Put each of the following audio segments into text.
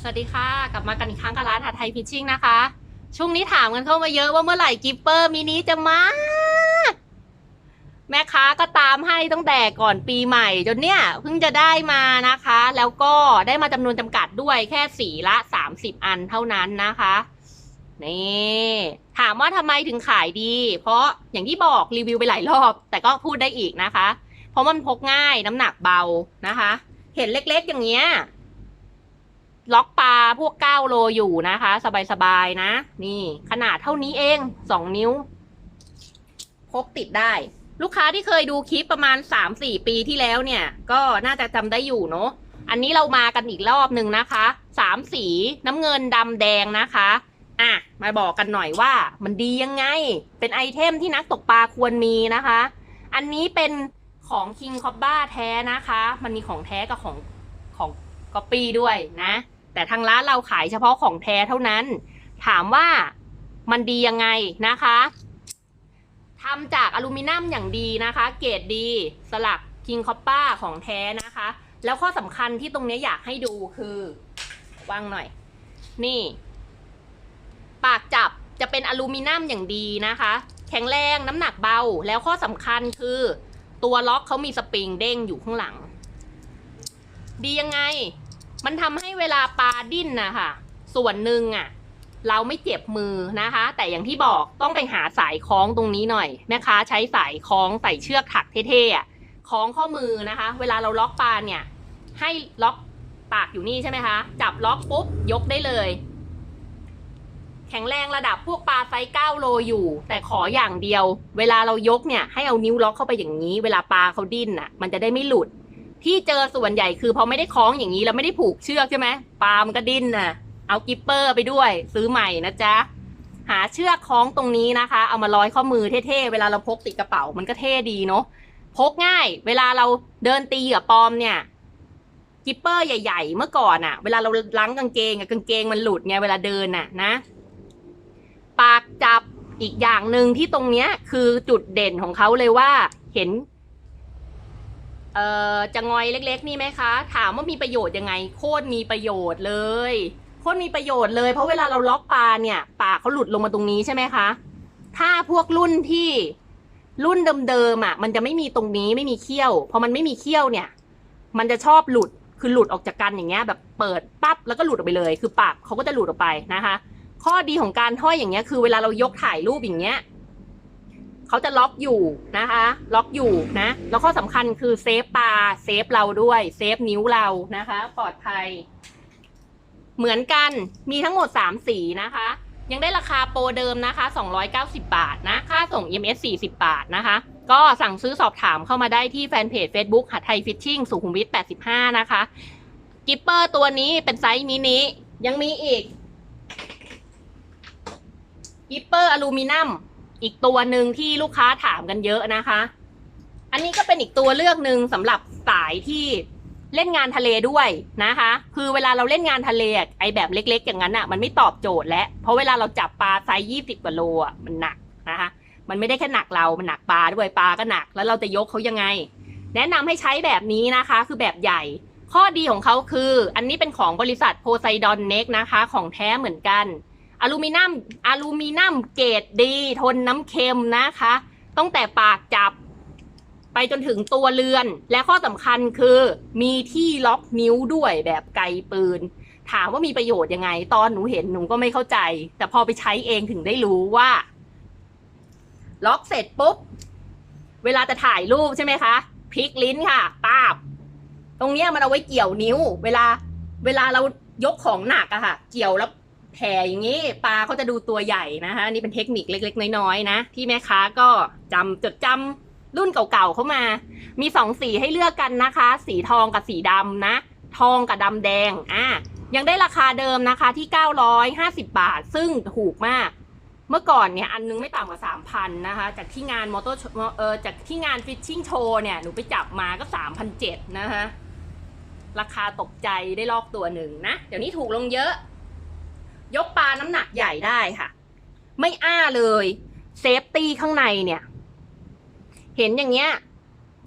สวัสดีค่ะกลับมากันอีกครั้งกับร้านหาไทยฟิชชิ่งนะคะช่วงนี้ถามกันเข้ามาเยอะว่าเมื่อไหร่กิปเปอร์มินิจะมาแม่ค้าก็ตามให้ตั้งแต่ก่อนปีใหม่จนเนี่ยเพิ่งจะได้มานะคะแล้วก็ได้มาจำนวนจำกัดด้วยแค่สีละ30อันเท่านั้นนะคะนี่ถามว่าทำไมถึงขายดี เพราะอย่างที่บอกรีวิวไปหลายรอบแต่ก็พูดได้อีกนะคะเพราะมันพกง่ายน้ำหนักเบานะคะเห็นเล็กๆอย่างเงี้ยล็อกปลาพวก9 โลอยู่นะคะสบายๆนะนี่ขนาดเท่านี้เอง2 นิ้วพกติดได้ลูกค้าที่เคยดูคลิปประมาณ3-4 ปีที่แล้วเนี่ยก็น่าจะจำได้อยู่เนาะอันนี้เรามากันอีกรอบหนึ่งนะคะ3 สีน้ำเงินดำแดงนะคะอ่ะมาบอกกันหน่อยว่ามันดียังไงเป็นไอเทมที่นักตกปลาควรมีนะคะอันนี้เป็นของ King Cobra แท้นะคะมันมีของแท้กับของก๊อปปี้ด้วยนะแต่ทางร้านเราขายเฉพาะของแท้เท่านั้นถามว่ามันดียังไงนะคะทำจากอลูมิเนียมอย่างดีนะคะเกรดดีสลัก King Cobra ของแท้นะคะแล้วข้อสำคัญที่ตรงนี้อยากให้ดูคือวางหน่อยนี่ปากจับจะเป็นอลูมิเนียมอย่างดีนะคะแข็งแรงน้ำหนักเบาแล้วข้อสำคัญคือตัวล็อกเขามีสปริงเด้งอยู่ข้างหลังดียังไงมันทำให้เวลาปลาดิ้นนะคะส่วนหนึ่งเราไม่เจ็บมือนะคะแต่อย่างที่บอกต้องไปหาสายคล้องตรงนี้หน่อยแม่ค้าใช้สายคล้องใส่เชือกถักเท่ๆคล้องข้อมือนะคะเวลาเราล็อกปลาเนี่ยให้ล็อกปากอยู่นี่ใช่ไหมคะจับล็อกปุ๊บยกได้เลยแข็งแรงระดับพวกปลาไซส์9 โลอยู่แต่ขออย่างเดียวเวลาเรายกเนี่ยให้เอานิ้วล็อกเข้าไปอย่างนี้เวลาปลาเขาดิ้นมันจะได้ไม่หลุดที่เจอส่วนใหญ่คือพอไม่ได้คล้องอย่างนี้แล้วไม่ได้ผูกเชือกใช่ไหมปลามันก็ดิ้นเอากิปเปอร์ไปด้วยซื้อใหม่นะจ๊ะหาเชือกคล้องตรงนี้นะคะเอามาร้อยข้อมือเท่ๆเวลาเราพกติดกระเป๋ามันก็เท่ดีเนาะพกง่ายเวลาเราเดินตีกับปอมเนี่ยกิปเปอร์ใหญ่ๆเมื่อก่อนเวลาเราล้างกางเกงกางเกงมันหลุดไงเวลาเดินนะปากจับอีกอย่างหนึ่งที่ตรงเนี้ยคือจุดเด่นของเขาเลยว่าเห็นจะงอยเล็กๆนี่ไหมคะถามว่ามีประโยชน์ยังไงโคตรมีประโยชน์เลยโคตรมีประโยชน์เลยเพราะเวลาเราล็อกปลาเนี่ยปากเขาหลุดลงมาตรงนี้ใช่ไหมคะถ้าพวกรุ่นที่รุ่นเดิมๆมันจะไม่มีตรงนี้ไม่มีเขี้ยวพอมันไม่มีเขี้ยวเนี่ยมันจะชอบหลุดคือหลุดออกจากกันอย่างเงี้ยแบบเปิดปั๊บแล้วก็หลุดออกไปเลยคือปากเขาก็จะหลุดออกไปนะคะข้อดีของการห้อยอย่างเงี้ยคือเวลาเรายกถ่ายรูปอย่างเงี้ยเขาจะล็อกอยู่นะคะล็อกอยู่นะแล้วข้อสำคัญคือเซฟปลาเซฟเราด้วยเซฟนิ้วเรานะคะปลอดภัยเหมือนกันมีทั้งหมด3 สีนะคะยังได้ราคาโปรเดิมนะคะ290 บาทนะค่าส่ง EMS 40 บาทนะคะก็สั่งซื้อสอบถามเข้ามาได้ที่แฟนเพจ Facebook หาไทยฟิชชิ่งสุขุมวิท85นะคะกิปเปอร์ตัวนี้เป็นไซส์มินิยังมีอีกกิปเปอร์อลูมิเนียมอีกตัวหนึ่งที่ลูกค้าถามกันเยอะนะคะอันนี้ก็เป็นอีกตัวเลือกหนึ่งสำหรับสายที่เล่นงานทะเลด้วยนะคะคือเวลาเราเล่นงานทะเลไอแบบเล็กๆอย่างนั้นมันไม่ตอบโจทย์แล้วเพราะเวลาเราจับปลาไซส์20 กว่าโลมันหนักนะคะมันไม่ได้แค่หนักเรามันหนักปลาด้วยปลาก็หนักแล้วเราจะยกเขายังไงแนะนำให้ใช้แบบนี้นะคะคือแบบใหญ่ข้อดีของเขาคืออันนี้เป็นของบริษัทโพไซดอนเน็กนะคะของแท้เหมือนกันอลูมิเนียมเกรดดีทนน้ำเค็มนะคะตั้งแต่ปากจับไปจนถึงตัวเรือนและข้อสำคัญคือมีที่ล็อกนิ้วด้วยแบบไกปืนถามว่ามีประโยชน์ยังไงตอนหนูเห็นหนูก็ไม่เข้าใจแต่พอไปใช้เองถึงได้รู้ว่าล็อกเสร็จปุ๊บเวลาจะถ่ายรูปใช่ไหมคะพลิกลิ้นค่ะป้าบตรงเนี้ยมันเอาไว้เกี่ยวนิ้วเวลาเรายกของหนักค่ะเกี่ยวแล้วแผ่อย่างนี้ปลาเขาจะดูตัวใหญ่นะคะนี่เป็นเทคนิคเล็กๆน้อยๆนะที่แม่ค้าก็จดจำรุ่นเก่าๆเข้ามามี2 สีให้เลือกกันนะคะสีทองกับสีดำนะทองกับดำแดงยังได้ราคาเดิมนะคะที่950 บาทซึ่งถูกมากเมื่อก่อนเนี่ยอันนึงไม่ต่ำกว่า 3,000 นะคะจากที่งานจากที่งานฟิชชิ่งโชว์เนี่ยหนูไปจับมาก็ 3,700 นะคะราคาตกใจได้ลอกตัวหนึ่งนะเดี๋ยวนี้ถูกลงเยอะยกปลาน้ำหนักใหญ่ได้ค่ะไม่เลยเซฟตี้ข้างในเนี่ยเห็นอย่างเงี้ย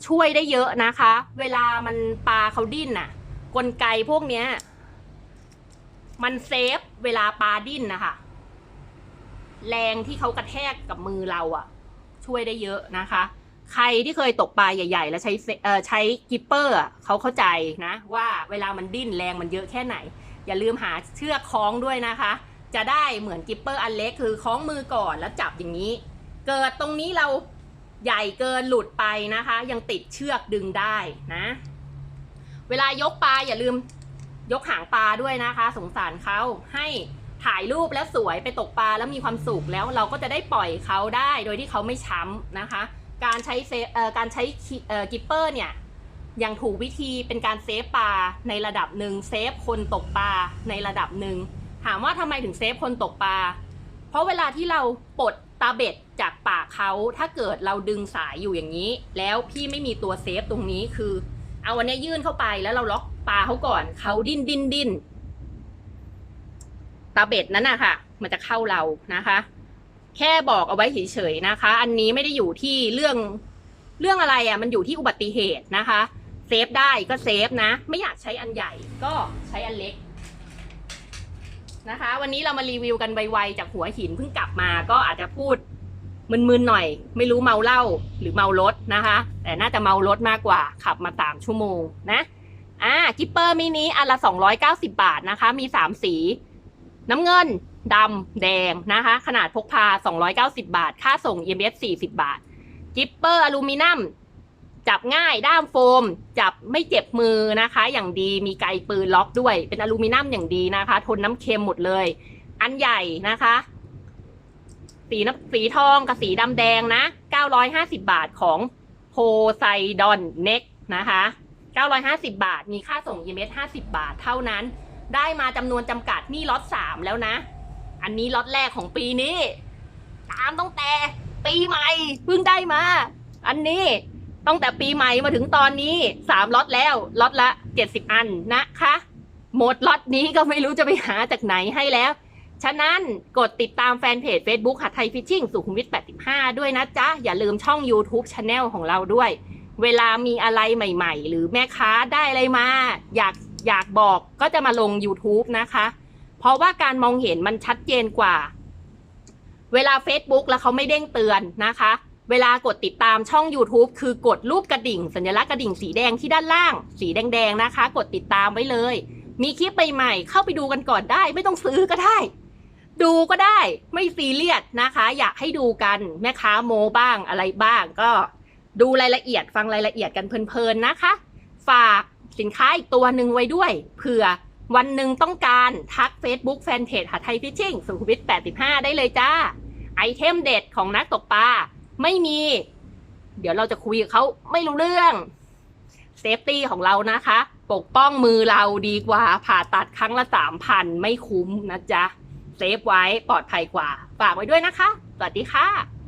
ช่วยได้เยอะนะคะเวลามันปลาเขาดิ้นกลไกพวกเนี้ย มันเซฟเวลาปลาดิ้นนะคะแรงที่เขากระแทกกับมือเราอะช่วยได้เยอะนะคะใครที่เคยตกปลาใหญ่ๆแล้วใช้กิปเปอร์เขาเข้าใจนะว่าเวลามันดิ้นแรงมันเยอะแค่ไหนอย่าลืมหาเชือกคล้องด้วยนะคะจะได้เหมือนกิปเปอร์อันเล็กคือคล้องมือก่อนแล้วจับอย่างนี้เกิดตรงนี้เราใหญ่เกินหลุดไปนะคะยังติดเชือกดึงได้นะเวลายกปลาอย่าลืมยกหางปลาด้วยนะคะสงสารเขาให้ถ่ายรูปแล้วสวยไปตกปลาแล้วมีความสุขแล้วเราก็จะได้ปล่อยเขาได้โดยที่เขาไม่ช้ำนะคะการใช้กิปเปอร์เนี่ยอย่างถูกวิธีเป็นการเซฟปลาในระดับหนึ่งเซฟคนตกปลาในระดับหนึ่งถามว่าทำไมถึงเซฟคนตกปลาเพราะเวลาที่เราปลดตาเบ็ดจากปากเขาถ้าเกิดเราดึงสายอยู่อย่างนี้แล้วพี่ไม่มีตัวเซฟตรงนี้คือเอาวันนี้ยื่นเข้าไปแล้วเราล็อกปลาเขาก่อนเขาดิ้นตาเบ็ดนั้นนะคะมันจะเข้าเรานะคะแค่บอกเอาไว้เฉยๆนะคะอันนี้ไม่ได้อยู่ที่เรื่องอะไรอ่ะมันอยู่ที่อุบัติเหตุนะคะเซฟได้ก็เซฟนะไม่อยากใช้อันใหญ่ก็ใช้อันเล็กนะคะวันนี้เรามารีวิวกันไวๆจากหัวหินเพิ่งกลับมาก็อาจจะพูดมึนๆหน่อยไม่รู้เมาเหล้าหรือเมารถนะคะแต่น่าจะเมารถมากกว่าขับมา3 ชั่วโมงนะกิปเปอร์มินิอันละ290 บาทนะคะมี3สีน้ำเงินดำแดงนะคะขนาดพกพา290 บาทค่าส่ง EMS 40 บาทกิปเปอร์อลูมิเนียมจับง่ายด้ามโฟมจับไม่เจ็บมือนะคะอย่างดีมีไกปืนล็อกด้วยเป็นอลูมิเนียมอย่างดีนะคะทนน้ำเค็มหมดเลยอันใหญ่นะคะสีทองกับสีดำแดงนะ950 บาทของโพไซดอนเน็กนะคะ950 บาทมีค่าส่ง EMS 50 บาทเท่านั้นได้มาจำนวนจำกัดนี่ล็อต3แล้วนะอันนี้ล็อตแรกของปีนี้ตามตั้งแต่ปีใหม่เพิ่งได้มาอันนี้ตั้งแต่ปีใหม่มาถึงตอนนี้3ล็อตแล้วล็อตละ70 อันนะคะหมดล็อตนี้ก็ไม่รู้จะไปหาจากไหนให้แล้วฉะนั้นกดติดตามแฟนเพจ Facebook หัดไทยฟิชชิ่งสุขุมวิท85ด้วยนะจ๊ะอย่าลืมช่อง YouTube Channel ของเราด้วยเวลามีอะไรใหม่ๆหรือแม่ค้าได้อะไรมาอยากบอกก็จะมาลง YouTube นะคะเพราะว่าการมองเห็นมันชัดเจนกว่าเวลา Facebook แล้วเขาไม่เด้งเตือนนะคะเวลากดติดตามช่อง YouTube คือกดรูปกระดิ่งสัญลักษณ์กระดิ่งสีแดงที่ด้านล่างสีแดงๆนะคะกดติดตามไว้เลยมีคลิปใหม่ๆเข้าไปดูกันก่อนได้ไม่ต้องซื้อก็ได้ดูก็ได้ไม่ซีเรียสนะคะอยากให้ดูกันแม่ค้าโมบ้างอะไรบ้างก็ดูรายละเอียดฟังรายละเอียดกันเพลินๆนะคะฝากสินค้าอีกตัวหนึ่งไว้ด้วยเผื่อวันหนึ่งต้องการทัก Facebook แฟนเพจหัดไทยฟิชชิ่งสุขุมวิท85ได้เลยจ้าไอเทมเด็ดของนักตกปลาไม่มีเดี๋ยวเราจะคุยกับเขาไม่รู้เรื่องเซฟตี้ของเรานะคะปกป้องมือเราดีกว่าผ่าตัดครั้งละ 3,000 ไม่คุ้มนะจ๊ะเซฟไว้ปลอดภัยกว่าฝากไว้ด้วยนะคะสวัสดีค่ะ